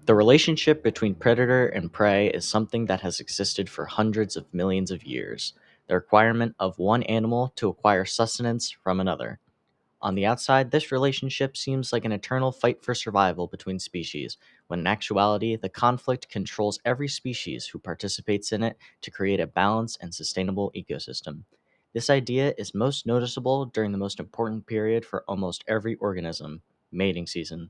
The relationship between predator and prey is something that has existed for hundreds of millions of years, the requirement of one animal to acquire sustenance from another. On the outside, this relationship seems like an eternal fight for survival between species, when in actuality, the conflict controls every species who participates in it to create a balanced and sustainable ecosystem. This idea is most noticeable during the most important period for almost every organism, mating season,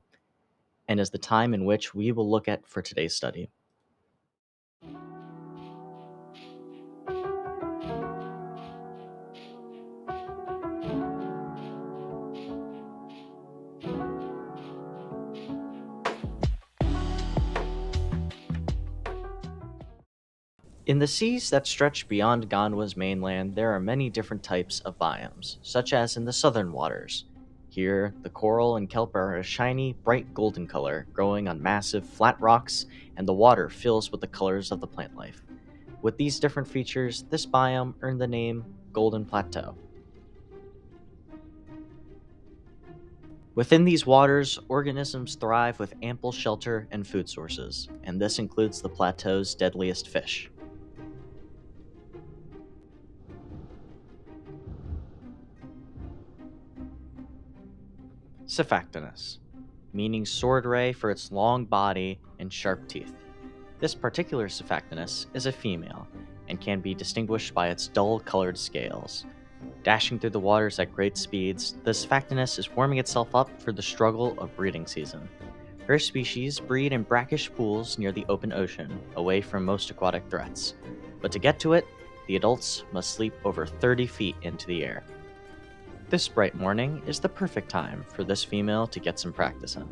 and is the time in which we will look at for today's study. In the seas that stretch beyond Gondwa's mainland, there are many different types of biomes, such as in the southern waters. Here, the coral and kelp are a shiny, bright golden color, growing on massive, flat rocks, and the water fills with the colors of the plant life. With these different features, this biome earned the name Golden Plateau. Within these waters, organisms thrive with ample shelter and food sources, and this includes the plateau's deadliest fish. Xiphactinus, meaning sword ray for its long body and sharp teeth. This particular Xiphactinus is a female and can be distinguished by its dull colored scales. Dashing through the waters at great speeds, the Xiphactinus is warming itself up for the struggle of breeding season. Her species breed in brackish pools near the open ocean, away from most aquatic threats. But to get to it, the adults must leap over 30 feet into the air. This bright morning is the perfect time for this female to get some practice in.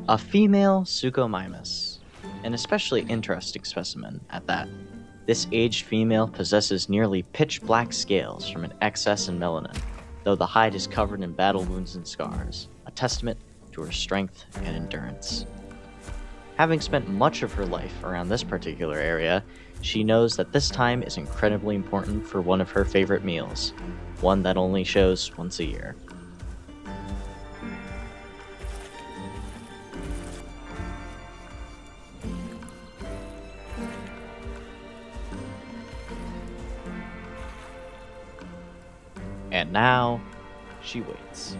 A female Suchomimus, an especially interesting specimen at that. This aged female possesses nearly pitch black scales from an excess in melanin, though the hide is covered in battle wounds and scars, a testament to her strength and endurance. Having spent much of her life around this particular area, she knows that this time is incredibly important for one of her favorite meals, one that only shows once a year. And now, she waits.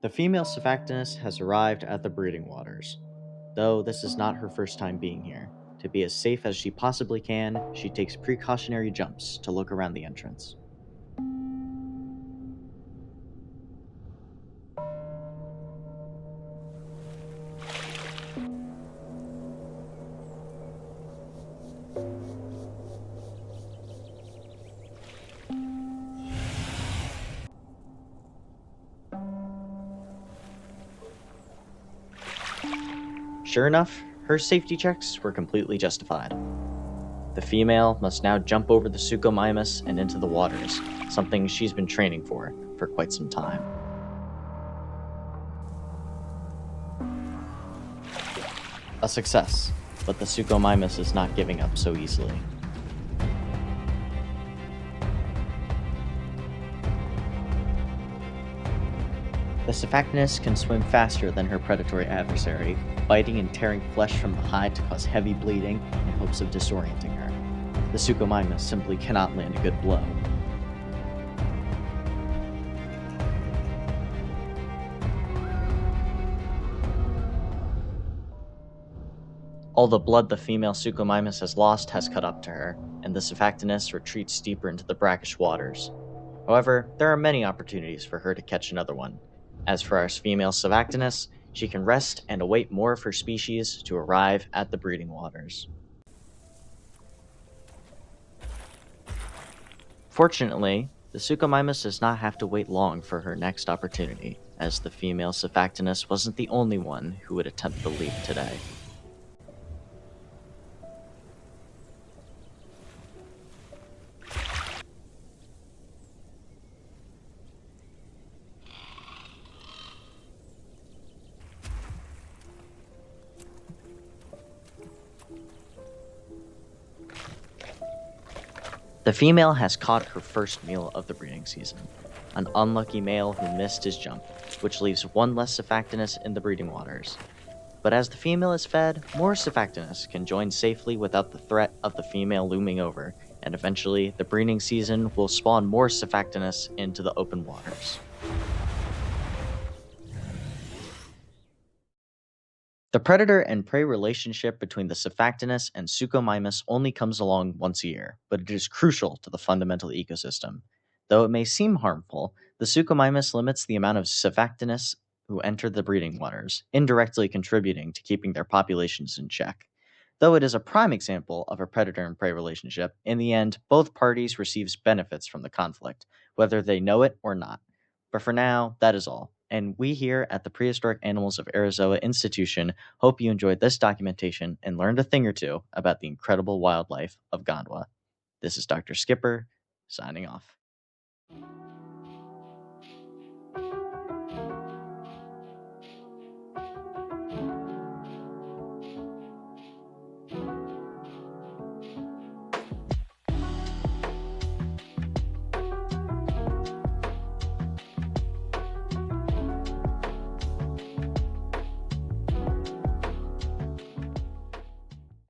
The female Xiphactinus has arrived at the breeding waters, though this is not her first time being here. To be as safe as she possibly can, she takes precautionary jumps to look around the entrance. Sure enough, her safety checks were completely justified. The female must now jump over the Suchomimus and into the waters, something she's been training for quite some time. A success, but the Suchomimus is not giving up so easily. The Xiphactinus can swim faster than her predatory adversary, biting and tearing flesh from the hide to cause heavy bleeding in hopes of disorienting her. The Suchomimus simply cannot land a good blow. All the blood the female Suchomimus has lost has caught up to her, and the Xiphactinus retreats deeper into the brackish waters. However, there are many opportunities for her to catch another one. As for our female Xiphactinus, she can rest and await more of her species to arrive at the breeding waters. Fortunately, the Suchomimus does not have to wait long for her next opportunity, as the female Xiphactinus wasn't the only one who would attempt the leap today. The female has caught her first meal of the breeding season, an unlucky male who missed his jump, which leaves one less Xiphactinus in the breeding waters. But as the female is fed, more Xiphactinus can join safely without the threat of the female looming over, and eventually the breeding season will spawn more Xiphactinus into the open waters. The predator and prey relationship between the Xiphactinus and Suchomimus only comes along once a year, but it is crucial to the fundamental ecosystem. Though it may seem harmful, the Suchomimus limits the amount of Xiphactinus who enter the breeding waters, indirectly contributing to keeping their populations in check. Though it is a prime example of a predator and prey relationship, in the end, both parties receives benefits from the conflict, whether they know it or not. But for now, that is all. And we here at the Prehistoric Animals of Arazoa Institution hope you enjoyed this documentation and learned a thing or two about the incredible wildlife of Gondwa. This is Dr. Skipper, signing off.